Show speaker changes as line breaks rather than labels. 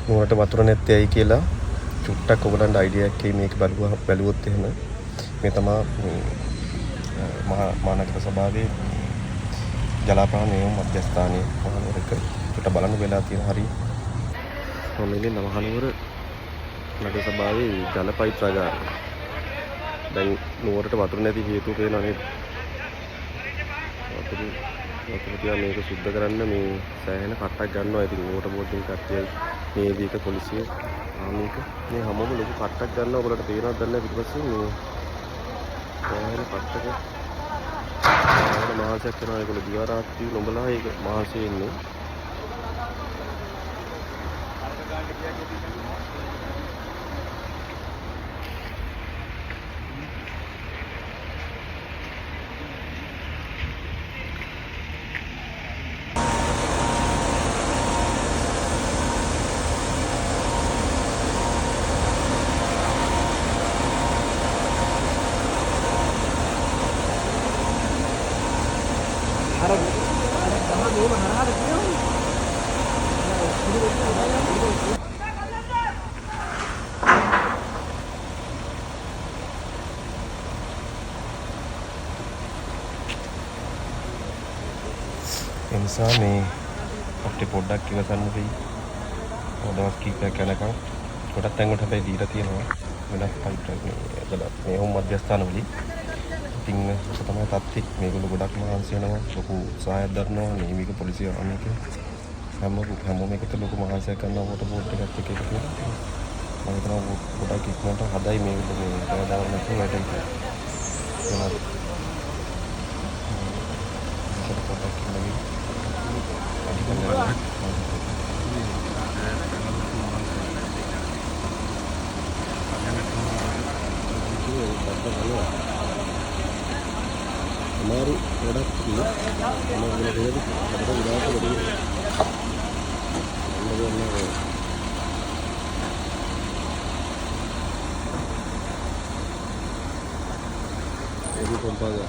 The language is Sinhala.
නුවරට වතුර නැත්තේ ඇයි කියලා චුට්ටක් ඔයගලන්ට අයිඩියා එකක් මේක බැලුවොත් එහෙම මේ තමයි මහානගර සභාවේ ජලාපහන නියම මධ්‍යස්ථානයේ මහනුවරක චුට්ට බලන්න වෙලා තියෙන හරිය මම ඉන්නේ මහනුවර නගර සභාවේ ජල පයිප්‍රාගාරය. දැන් නුවරට වතුර නැති හේතුව පේනවා නේද? වතුර තියා මේක සුද්ධ කරන්න මේ සෑහෙන කට්ටක් ගන්නවා. ඉතින් නුවරට බෝඩින් කට්ටියයි මේ දීක පොලිසිය ආමික මේ හැමෝම ලොකු කට්ටක් ගන්නවා. ඔයාලට තේරෙනවද දන්නේ නැහැ පිටපස්සේ මේ සෑහෙන කට්ටක මහාසයක් කරනවා. ඒගොල්ලෝ දිවා රාත්‍රී නොබලා ඒක මහාසෙ ඉන්නේ. එනිසා මේ අපිට පොඩ්ඩක් ඉවසන්න වෙයි. දවස් කිහිපයක් යනකම් ගොඩක් තැන්වලට හැබැයි දීලා තියෙනවා වෙනස් පයිප් මේ හොම් මධ්‍යස්ථාන වලින්. ඉතින් ඒක තමයි තත්ත්වය. මේගොල්ලෝ ගොඩක් මහන්සි වෙනවා. ලොකු සහායක් දරනවා. නීමික පොලිසිය අනේක හැමෝම එකට ලොකු මහන්සියක් කරනවා. වෝටර් බෝඩ් එකත් එක්ක එකතු වෙලා. මම හිතනවා ගොඩක් ඉක්මනට හදයි මේගොල්ලෝ මේ කවදාවත් නැතුව වැඩේ. වෙනවා. ඒක පොඩ්ඩක් ඉන්නවි. हमारी प्रोडक्ट की हमारे रेट बड़ा उदार तो बड़ी ये भी पंपा गया